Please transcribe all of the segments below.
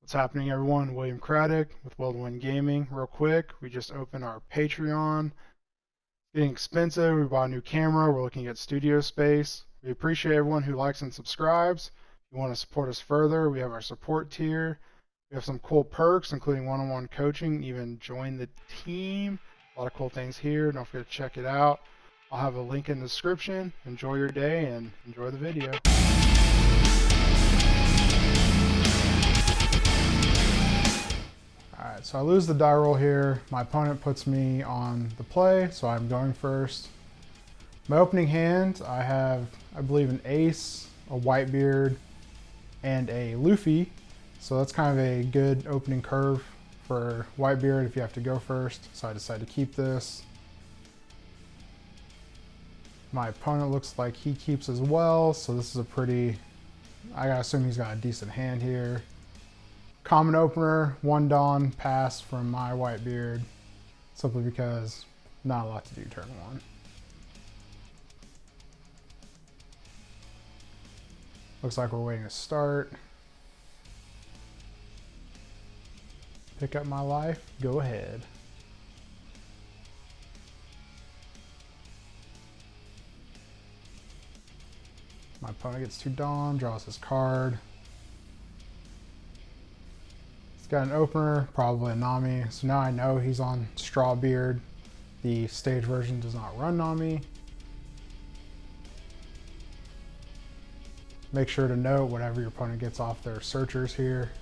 What's happening, everyone? William Craddock with Win Gaming. Real quick, we just opened our Patreon. It's getting expensive. We bought a new camera. We're looking at studio space. We appreciate everyone who likes and subscribes. If you want to support us further, we have our support tier. We have some cool perks, including one-on-one coaching, even join the team. A lot of cool things here. Don't forget to check it out. I'll have a link in the description. Enjoy your day and enjoy the video. Alright, so I lose the die roll here. My opponent puts me on the play, so I'm going first. My opening hand, I have, I believe, an ace, a Whitebeard, and a Luffy. So that's kind of a good opening curve for Whitebeard if you have to go first. So I decided to keep this. My opponent looks like he keeps as well, so this is a pretty, I gotta assume he's got a decent hand here. Common opener, 1 Dawn pass from my Whitebeard, simply because not a lot to do turn 1. Looks like we're waiting to start. Pick up my life, go ahead. My opponent gets 2 Dawn, draws his card. He's got an opener, probably a Nami, so now I know he's on Strawbeard. The stage version does not run Nami. Make sure to note whatever your opponent gets off their searchers here.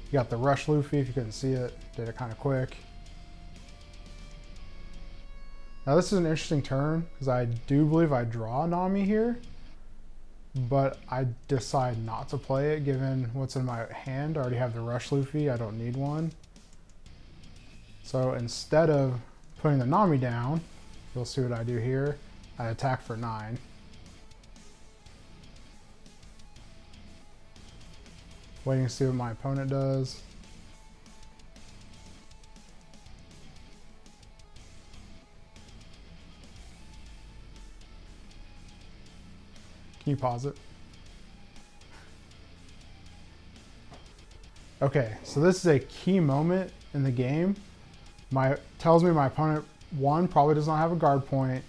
You got the Rush Luffy, if you couldn't see it, did it kind of quick. Now this is an interesting turn, because I do believe I draw Nami here, but I decide not to play it given what's in my hand. I already have the Rush Luffy, I don't need one. So instead of putting the Nami down, you'll see what I do here. I attack for 9. Waiting to see what my opponent does. Can you pause it? Okay, so this is a key moment in the game. Tells me my opponent, 1, probably does not have a guard point,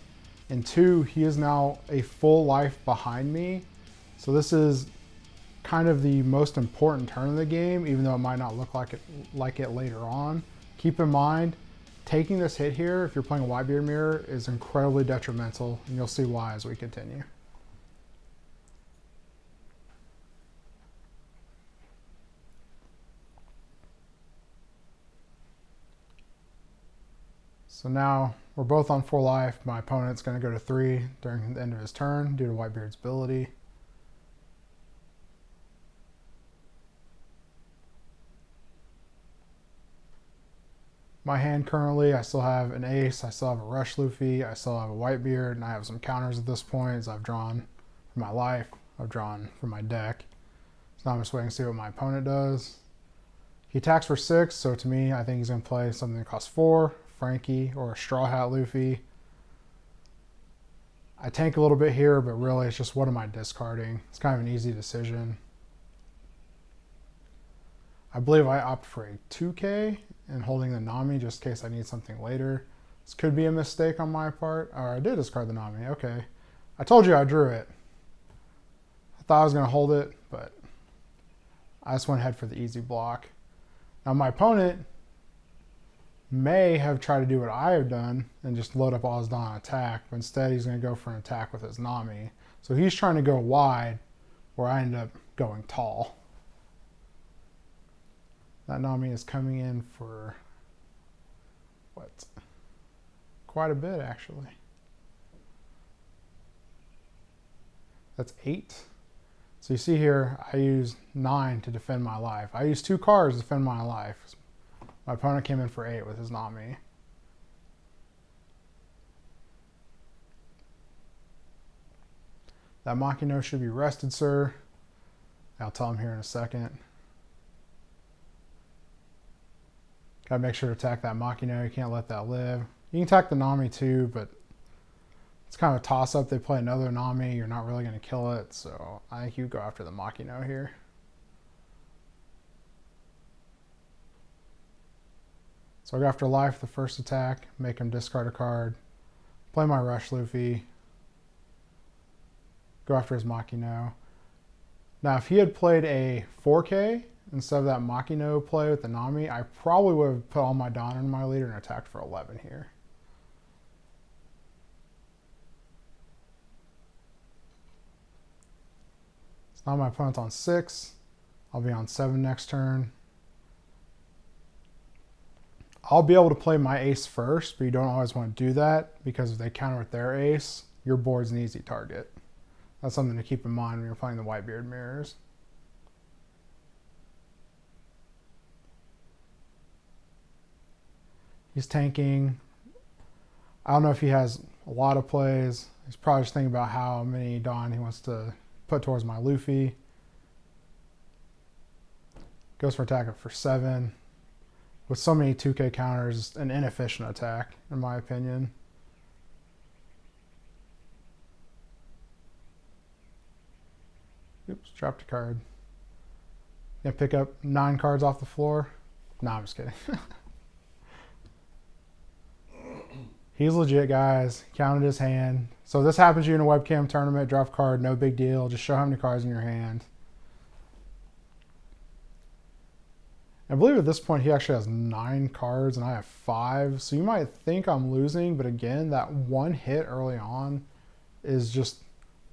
and 2, he is now a full life behind me. So this is kind of the most important turn of the game, even though it might not look like it later on. Keep in mind, taking this hit here, if you're playing a Whitebeard mirror, is incredibly detrimental, and you'll see why as we continue. So now we're both on 4 life. My opponent's going to go to 3 during the end of his turn due to Whitebeard's ability. My hand currently, I still have an ace, I still have a Rush Luffy, I still have a Whitebeard, and I have some counters at this point as I've drawn from my life, I've drawn from my deck. So now I'm just waiting to see what my opponent does. He attacks for 6, so to me, I think he's going to play something that costs 4, Frankie or a Straw Hat Luffy. I tank a little bit here, but really it's just what am I discarding? It's kind of an easy decision. I believe I opt for a 2K and holding the Nami just in case I need something later. This could be a mistake on my part. Or I did discard the Nami, okay. I told you I drew it. I thought I was gonna hold it, but I just went ahead for the easy block. Now my opponent may have tried to do what I have done and just load up all his Dawn attack, but instead he's gonna go for an attack with his Nami. So he's trying to go wide where I end up going tall. That Nami is coming in for, what? Quite a bit, actually. That's 8. So you see here, I used 9 to defend my life. I used 2 cards to defend my life. My opponent came in for 8 with his Nami. That Makino should be rested, sir. I'll tell him here in a second. Gotta make sure to attack that Makino. You can't let that live. You can attack the Nami too, but it's kind of a toss-up. They play another Nami. You're not really going to kill it, so I think you go after the Makino here. So I go after life the first attack, make him discard a card, play my Rush Luffy, go after his Makino. Now if he had played a 4K instead of that Makino play with the Nami, I probably would have put all my Don in my leader and attacked for 11 here. So now my opponent's on 6. I'll be on 7 next turn. I'll be able to play my ace first, but you don't always want to do that because if they counter with their ace, your board's an easy target. That's something to keep in mind when you're playing the Whitebeard mirrors. He's tanking. I don't know if he has a lot of plays. He's probably just thinking about how many Dawn he wants to put towards my Luffy. Goes for attack for 7. With so many 2K counters, an inefficient attack, in my opinion. Oops, dropped a card. Gonna pick up 9 cards off the floor. Nah, I'm just kidding. He's legit, guys. Counted his hand. So this happens to you in a webcam tournament. Drop a card, no big deal. Just show how many cards in your hand. I believe at this point he actually has 9 cards and I have 5. So you might think I'm losing, but again, that one hit early on is just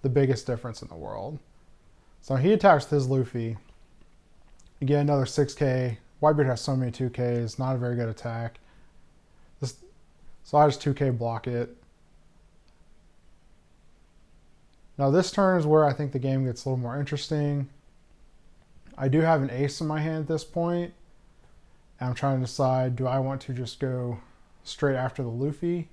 the biggest difference in the world. So he attacks his Luffy. Again, another 6K. Whitebeard has so many 2Ks, not a very good attack. So I just 2K block it. Now this turn is where I think the game gets a little more interesting. I do have an ace in my hand at this point. And I'm trying to decide, do I want to just go straight after the Luffy?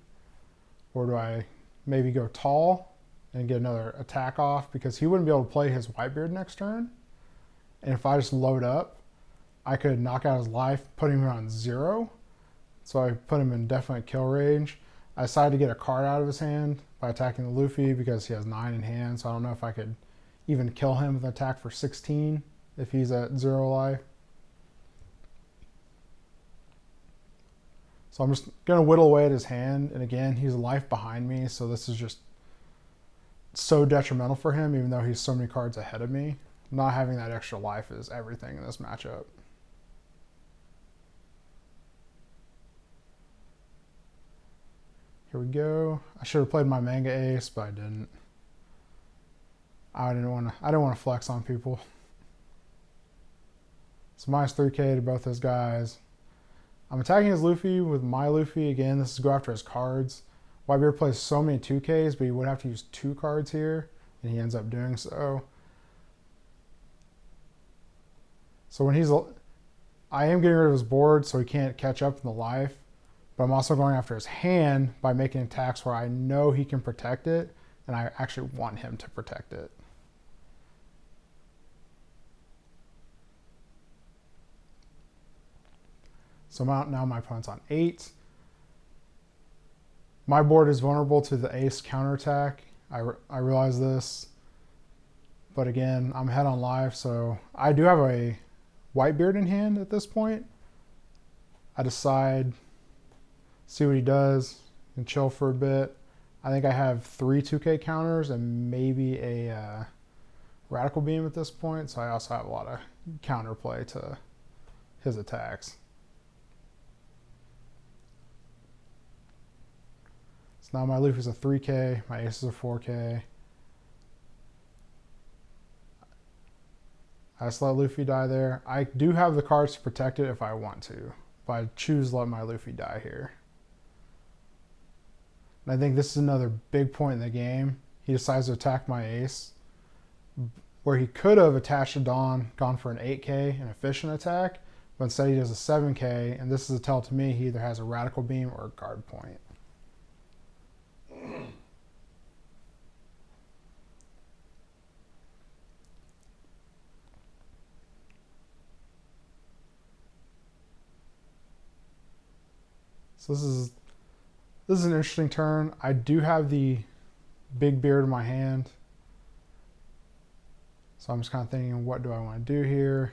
Or do I maybe go tall and get another attack off? Because he wouldn't be able to play his Whitebeard next turn. And if I just load up, I could knock out his life, put him on 0. So I put him in definite kill range. I decided to get a card out of his hand by attacking the Luffy because he has 9 in hand. So I don't know if I could even kill him with an attack for 16 if he's at 0 life. So I'm just going to whittle away at his hand. And again, he's a life behind me. So this is just so detrimental for him, even though he's so many cards ahead of me. Not having that extra life is everything in this matchup. Here we go. I should have played my manga ace, but I didn't. I didn't want to flex on people. So minus 3K to both those guys. I'm attacking his Luffy with my Luffy. Again, this is go after his cards. Whitebeard plays so many 2Ks, but he would have to use 2 cards here, and he ends up doing so. So when I am getting rid of his board so he can't catch up in the life, but I'm also going after his hand by making attacks where I know he can protect it, and I actually want him to protect it. So now my opponent's on 8. My board is vulnerable to the ace counterattack. I realize this. But again, I'm ahead on life, so I do have a Whitebeard in hand at this point. I decide, see what he does, and chill for a bit. I think I have 3 2K counters and maybe a Radical Beam at this point, so I also have a lot of counterplay to his attacks. So now my Luffy's a 3K, my ace is a 4K. I just let Luffy die there. I do have the cards to protect it if I want to, but I choose to let my Luffy die here. And I think this is another big point in the game. He decides to attack my ace, where he could have attached a Dawn, gone for an 8K, an efficient attack, but instead he does a 7K, and this is a tell to me he either has a Radical Beam or a guard point. So this is an interesting turn. I do have the big beard in my hand. So I'm just kind of thinking, what do I want to do here?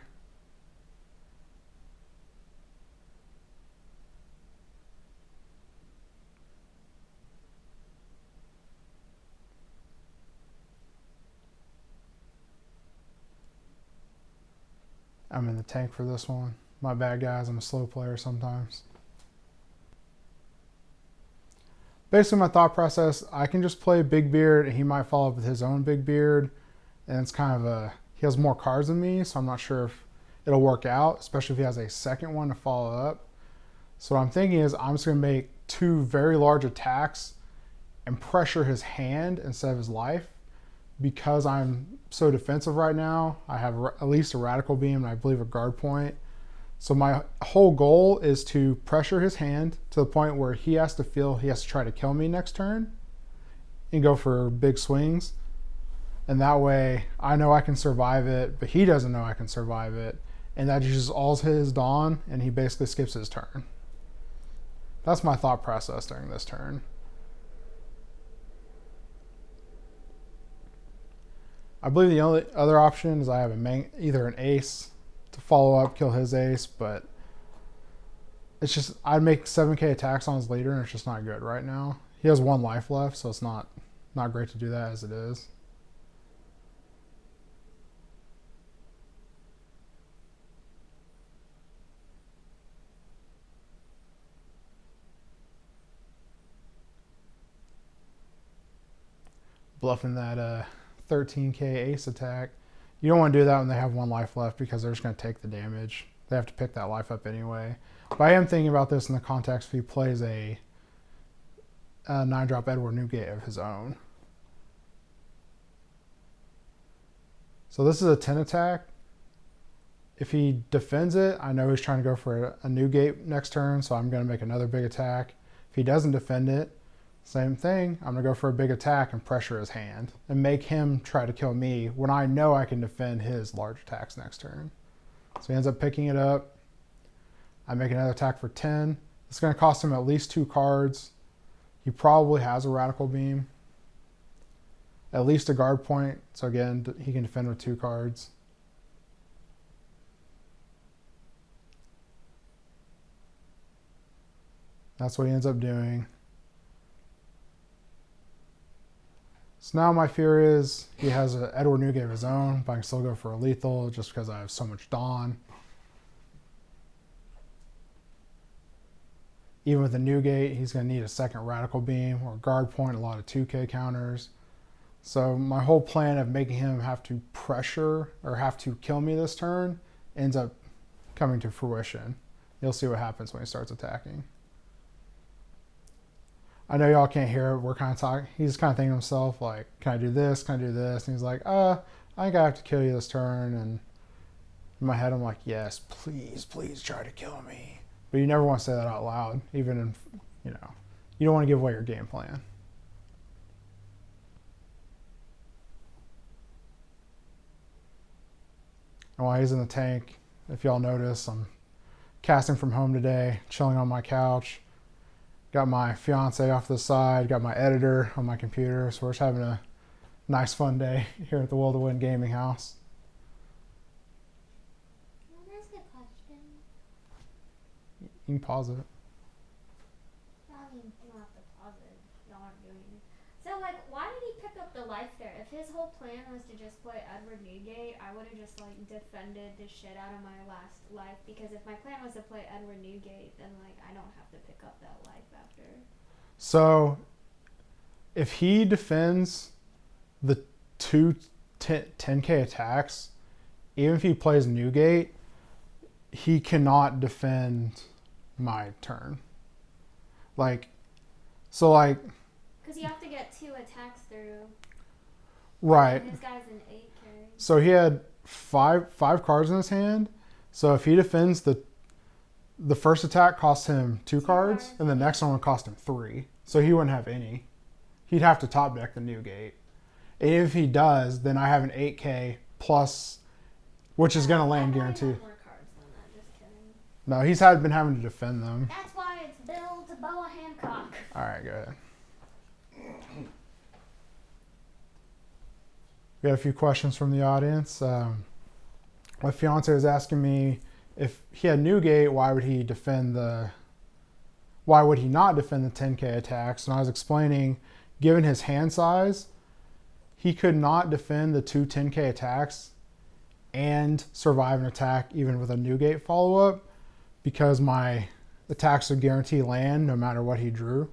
I'm in the tank for this one. My bad, guys. I'm a slow player sometimes. Basically, my thought process, I can just play Big Beard, and he might follow up with his own Big Beard. And it's kind of he has more cards than me, so I'm not sure if it'll work out, especially if he has a second one to follow up. So what I'm thinking is I'm just going to make 2 very large attacks and pressure his hand instead of his life. Because I'm so defensive right now, I have at least a Radical Beam and I believe a guard point. So my whole goal is to pressure his hand to the point where he has to feel he has to try to kill me next turn and go for big swings. And that way I know I can survive it, but he doesn't know I can survive it. And that uses all his Dawn and he basically skips his turn. That's my thought process during this turn. I believe the only other option is I have either an ace to follow up, kill his ace, but it's just, I'd make 7k attacks on his leader and it's just not good right now. He has 1 life left, so it's not great to do that as it is. Bluffing that 13k ace attack. You don't want to do that when they have 1 life left because they're just going to take the damage. They have to pick that life up anyway. But I am thinking about this in the context if he plays a 9-drop Edward Newgate of his own. So this is a 10 attack. If he defends it, I know he's trying to go for a Newgate next turn, so I'm going to make another big attack. If he doesn't defend it, same thing, I'm going to go for a big attack and pressure his hand and make him try to kill me when I know I can defend his large attacks next turn. So he ends up picking it up. I make another attack for 10. It's going to cost him at least 2 cards. He probably has a Radical Beam. At least a guard point. So again, he can defend with 2 cards. That's what he ends up doing. So now my fear is he has an Edward Newgate of his own, but I can still go for a lethal just because I have so much Dawn. Even with the Newgate, he's going to need a second Radical Beam or guard point, a lot of 2k counters. So my whole plan of making him have to pressure or have to kill me this turn ends up coming to fruition. You'll see what happens when he starts attacking. I know y'all can't hear it. We're kind of talking. He's kind of thinking to himself, like, can I do this? Can I do this? And he's like, I think I have to kill you this turn. And in my head, I'm like, yes, please, please try to kill me. But you never want to say that out loud, even if, you don't want to give away your game plan. And while he's in the tank, if y'all notice, I'm casting from home today, chilling on my couch. Got my fiance off to the side, got my editor on my computer, so we're just having a nice fun day here at the Will to Win Gaming House. Can I ask a question? You can pause it. I mean, you don't have to pause it. Y'all aren't doing it. So, why did he pick up the life there? If his whole plan was to just play Edward Newgate, I would have just, defended the shit out of my last life. Because if my plan was to play Edward Newgate, then, I don't have to pick up that life after. So, if he defends the 2 10k attacks, even if he plays Newgate, he cannot defend my turn. Because you have to get 2 attacks through. Right. And this guy's an 8k. So he had five cards in his hand. So if he defends the first attack costs him 2 cards, and the next one would cost him 3. So he wouldn't have any. He'd have to top deck the Newgate. And if he does, then I have an 8k plus, which is going to land guaranteed. More cards than that, just kidding. No, he's been having to defend them. That's why it's Bill to Boa Hancock. All right, go ahead. We got a few questions from the audience. My fiance was asking me if he had Newgate, why would he not defend the 10k attacks? And I was explaining, given his hand size, he could not defend the 2 10k attacks and survive an attack even with a Newgate follow-up, because my attacks would guarantee land no matter what he drew.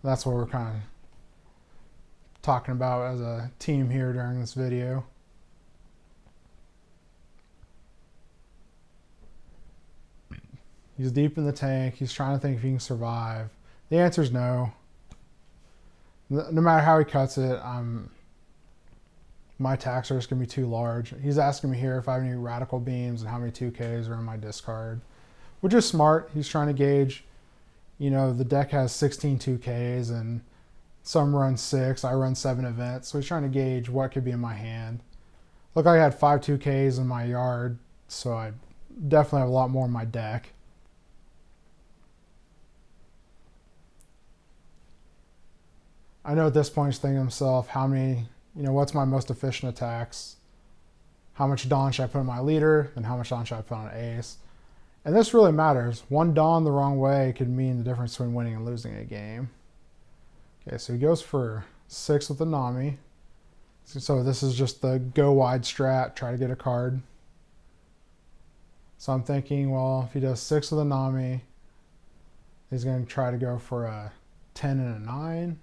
That's what we're kind of talking about as a team here during this video. He's deep in the tank. He's trying to think if he can survive. The answer is no. No matter how he cuts it, my attacks are just going to be too large. He's asking me here if I have any radical beams and how many 2Ks are in my discard, which is smart. He's trying to gauge, you know, the deck has 16 2Ks and some run 6. I run 7 events. So he's trying to gauge what could be in my hand. Look, I had 5 2Ks in my yard, so I definitely have a lot more in my deck. I know at this point he's thinking to himself, how many, you know, what's my most efficient attacks? How much Dawn should I put on my leader? And how much Dawn should I put on an ace? And this really matters. One Dawn the wrong way could mean the difference between winning and losing a game. Okay, so he goes for 6 with the Nami. So this is just the go wide strat, try to get a card. So I'm thinking, well, if he does 6 with a Nami, he's going to try to go for a 10 and a 9.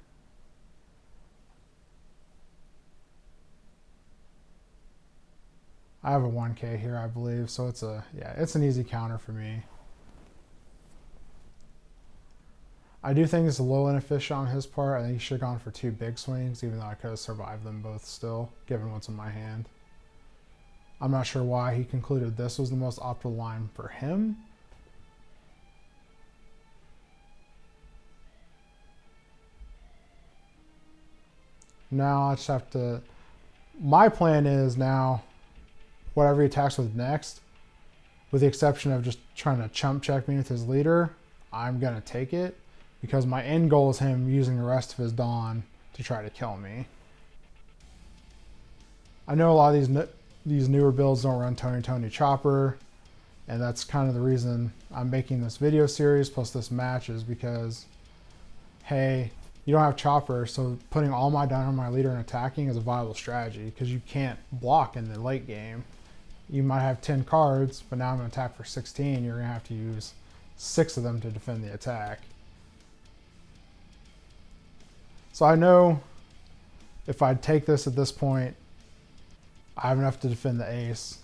I have a 1K here, I believe, so it's an easy counter for me. I do think it's a little inefficient on his part. I think he should have gone for 2 big swings, even though I could have survived them both still, given what's in my hand. I'm not sure why he concluded this was the most optimal line for him. Now I just have to... My plan is now, whatever he attacks with next, with the exception of just trying to chump check me with his leader, I'm going to take it, because my end goal is him using the rest of his Dawn to try to kill me. I know a lot of these newer builds don't run Tony Chopper, and that's kind of the reason I'm making this video series plus this match, is because, hey, you don't have Chopper, so putting all my Dawn on my leader and attacking is a viable strategy, because you can't block in the late game. You might have 10 cards, but now I'm going to attack for 16. You're going to have to use 6 of them to defend the attack. So I know if I take this at this point, I have enough to defend the ace.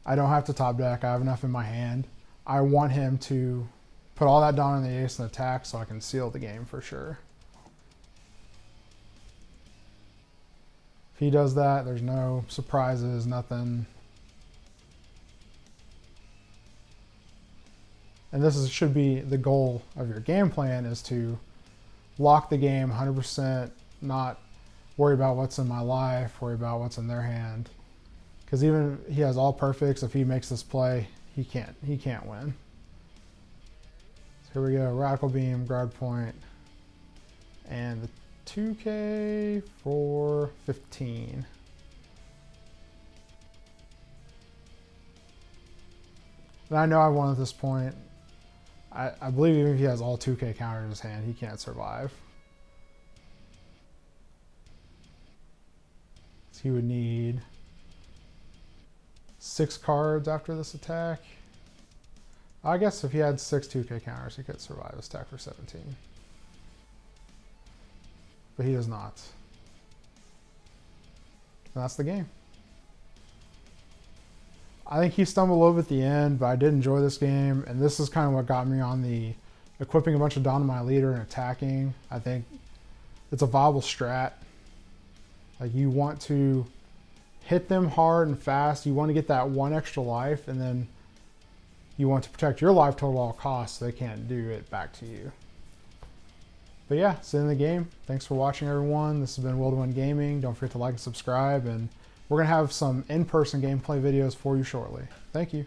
I don't have to top deck. I have enough in my hand. I want him to put all that Dawn on the ace and attack so I can seal the game for sure. If he does that, there's no surprises, nothing. And this should be the goal of your game plan, is to lock the game 100%, not worry about what's in my life, worry about what's in their hand. Because even if he has all perfects, if he makes this play, he can't win. So here we go, Radical Beam, Guard Point, and the 2K for 15. And I know I won at this point. I believe even if he has all 2K counters in his hand, he can't survive. So he would need 6 cards after this attack. I guess if he had 6 2K counters, he could survive this attack for 17. But he does not. And that's the game. I think he stumbled a little bit at the end, but I did enjoy this game, and this is kind of what got me on the equipping a bunch of Dawn to my leader and attacking. I think it's a viable strat. Like, you want to hit them hard and fast. You want to get that 1 extra life, and then you want to protect your life total at all costs so they can't do it back to you. But yeah, it's the end of the game. Thanks for watching, everyone. This has been Will to Win Gaming. Don't forget to like and subscribe, and we're going to have some in-person gameplay videos for you shortly. Thank you.